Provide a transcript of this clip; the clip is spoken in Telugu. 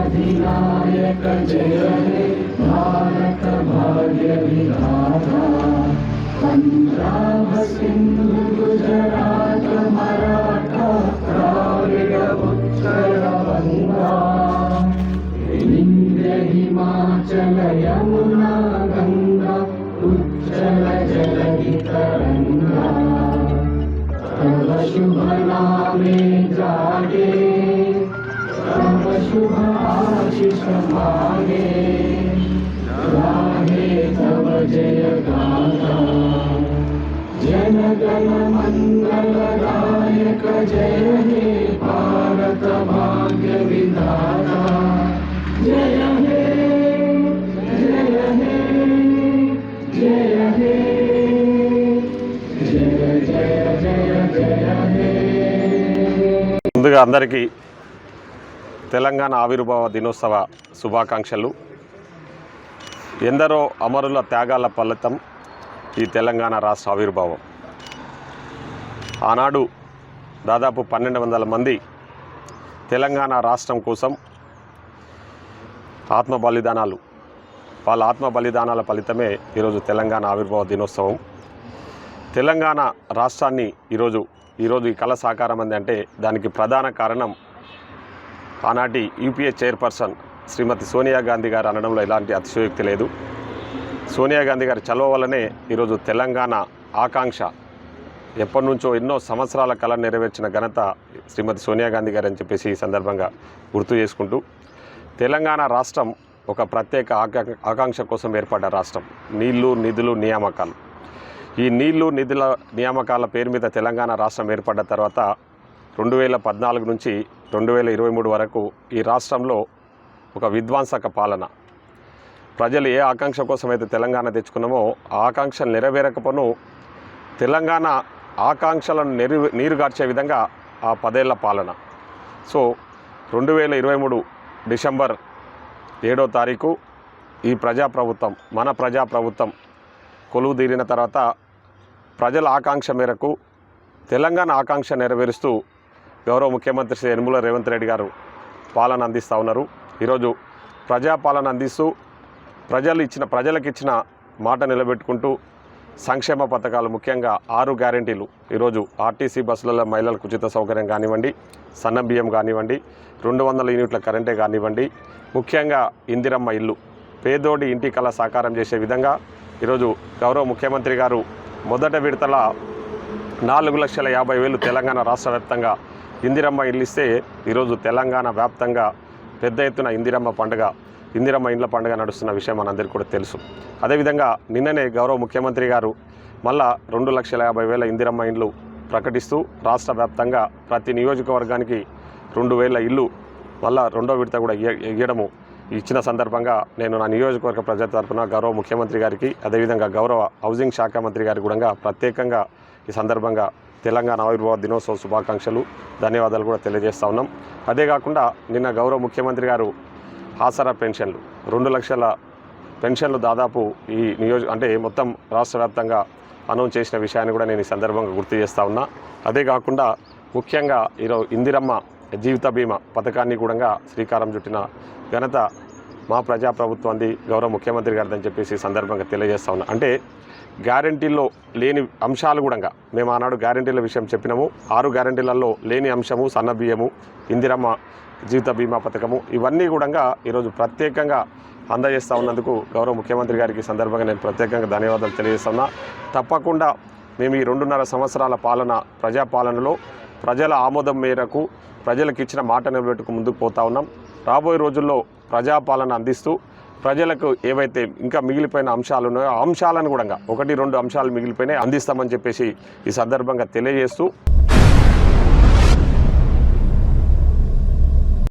अधिनायक जय हे भारत भाग्य विधाता पंजाब सिंधु गुजरात मराठा द्राविड उत्कल बंगा विंध्य हिमाचल यमुना गंगा उज्जल जलधि तरंगा तव शुभ नामे जागे तव शुभ आशीष मागे गाहे तव जय गाथा जन गण मंगल दायक जय हे भारत भाग्य विधाता जय हे जय हे जय हे जय जय जय जय हे। ముందుగా అందరికీ తెలంగాణ ఆవిర్భావ దినోత్సవ శుభాకాంక్షలు. ఎందరో అమరుల త్యాగాల ఫలితం ఈ తెలంగాణ రాష్ట్ర ఆవిర్భావం. ఆనాడు దాదాపు 1200 మంది తెలంగాణ రాష్ట్రం కోసం వాళ్ళ ఆత్మ బలిదానాల ఫలితమే ఈరోజు తెలంగాణ ఆవిర్భావ దినోత్సవం. తెలంగాణ రాష్ట్రాన్ని ఈరోజు ఈ కళ సాకారం అంది అంటే దానికి ప్రధాన కారణం ఆనాటి యూపీఏ చైర్పర్సన్ శ్రీమతి సోనియా గాంధీ గారు అనడంలో ఎలాంటి అతిశయోక్తి లేదు. సోనియా గాంధీ గారి చలవ వల్లనే ఈరోజు తెలంగాణ ఆకాంక్ష ఎప్పటి నుంచో ఎన్నో సంవత్సరాల కళ నెరవేర్చిన ఘనత శ్రీమతి సోనియా గాంధీ గారు అని చెప్పేసి ఈ సందర్భంగా గుర్తు చేసుకుంటూ, తెలంగాణ రాష్ట్రం ఒక ప్రత్యేక ఆకాంక్ష కోసం ఏర్పడ్డ రాష్ట్రం. నీళ్లు, నిధులు, నియామకాలు. ఈ నీళ్లు, నిధుల నియామకాల పేరు మీద తెలంగాణ రాష్ట్రం ఏర్పడ్డ తర్వాత 2014 నుంచి 2023 వరకు ఈ రాష్ట్రంలో ఒక విధ్వంసక పాలన. ప్రజలు ఏ ఆకాంక్ష కోసం అయితే తెలంగాణ తెచ్చుకున్నామో ఆ ఆకాంక్షలు నెరవేరకపోను తెలంగాణ ఆకాంక్షలను నీరుగార్చే విధంగా ఆ 10 ఏళ్ల పాలన. సో 2023 డిసెంబర్ 7వ తారీఖు ఈ ప్రజాప్రభుత్వం, మన ప్రజాప్రభుత్వం కొలువు తీరిన తర్వాత ప్రజల ఆకాంక్ష మేరకు తెలంగాణ ఆకాంక్ష నెరవేరుస్తూ గౌరవ ముఖ్యమంత్రి శ్రీ యనమల రేవంత్ రెడ్డి గారు పాలన అందిస్తూ ఉన్నారు. ఈరోజు ప్రజాపాలన అందిస్తూ ప్రజలకు ఇచ్చిన మాట నిలబెట్టుకుంటూ సంక్షేమ పథకాలు, ముఖ్యంగా 6 గ్యారెంటీలు. ఈరోజు ఆర్టీసీ బస్సులలో మహిళలకు ఉచిత సౌకర్యం కానివ్వండి, సన్న బియ్యం కానివ్వండి, 200 యూనిట్ల కరెంటే కానివ్వండి, ముఖ్యంగా ఇందిరమ్మ ఇల్లు, పేదోడి ఇంటి కళ సాకారం చేసే విధంగా ఈరోజు గౌరవ ముఖ్యమంత్రి గారు మొదట విడతల 4,50,000 తెలంగాణ రాష్ట్ర వ్యాప్తంగా ఇందిరమ్మ ఇల్లు ఇస్తే ఈరోజు తెలంగాణ వ్యాప్తంగా పెద్ద ఎత్తున ఇందిరమ్మ ఇండ్ల పండుగ నడుస్తున్న విషయం మనందరికీ కూడా తెలుసు. అదేవిధంగా నిన్ననే గౌరవ ముఖ్యమంత్రి గారు మళ్ళా 2,50,000 ఇందిరమ్మ ఇండ్లు ప్రకటిస్తూ రాష్ట్ర వ్యాప్తంగా ప్రతి నియోజకవర్గానికి 2,000 ఇల్లు మళ్ళా 2వ విడత కూడా ఇవ్వడము ఇచ్చిన సందర్భంగా నేను నా నియోజకవర్గ ప్రజల తరఫున గౌరవ ముఖ్యమంత్రి గారికి, అదేవిధంగా గౌరవ హౌసింగ్ శాఖ మంత్రి గారికి కూడా ప్రత్యేకంగా ఈ సందర్భంగా తెలంగాణ ఆవిర్భావ దినోత్సవ శుభాకాంక్షలు, ధన్యవాదాలు కూడా తెలియజేస్తూ ఉన్నాం. అదే కాకుండా నిన్న గౌరవ ముఖ్యమంత్రి గారు ఆసరా పెన్షన్లు 2 లక్షల పెన్షన్లు దాదాపు ఈ అంటే మొత్తం రాష్ట్ర వ్యాప్తంగా అనౌన్స్ చేసిన విషయాన్ని కూడా నేను ఈ సందర్భంగా గుర్తు చేస్తూ ఉన్నా. అదే కాకుండా ముఖ్యంగా ఈరోజు ఇందిరమ్మ జీవిత బీమా పథకాన్ని కూడా శ్రీకారం చుట్టిన ఘనత మా ప్రజాప్రభుత్వాన్ని, గౌరవ ముఖ్యమంత్రి గారిదని చెప్పేసి సందర్భంగా తెలియజేస్తా ఉన్నా. అంటే గ్యారంటీల్లో లేని అంశాలు కూడా మేము ఆనాడు గ్యారంటీల విషయం చెప్పినాము. 6 గ్యారంటీలలో లేని అంశము సన్న బియ్యము, ఇందిరమ్మ జీవిత బీమా పథకము, ఇవన్నీ కూడా ఈరోజు ప్రత్యేకంగా అందజేస్తూ ఉన్నందుకు గౌరవ ముఖ్యమంత్రి గారికి సందర్భంగా నేను ప్రత్యేకంగా ధన్యవాదాలు తెలియజేస్తున్నా. తప్పకుండా మేము ఈ 2.5 సంవత్సరాల ప్రజాపాలనలో ప్రజల ఆమోదం మేరకు ప్రజలకు ఇచ్చిన మాట నిలబెట్టుకు ముందుకు పోతా ఉన్నాం. రాబోయే రోజుల్లో ప్రజాపాలన అందిస్తూ ప్రజలకు ఏవైతే ఇంకా మిగిలిపోయిన అంశాలు ఉన్నాయో ఆ అంశాలను కూడా 1-2 అంశాలు మిగిలిపోయినాయి అందిస్తామని చెప్పేసి ఈ సందర్భంగా తెలియజేస్తూ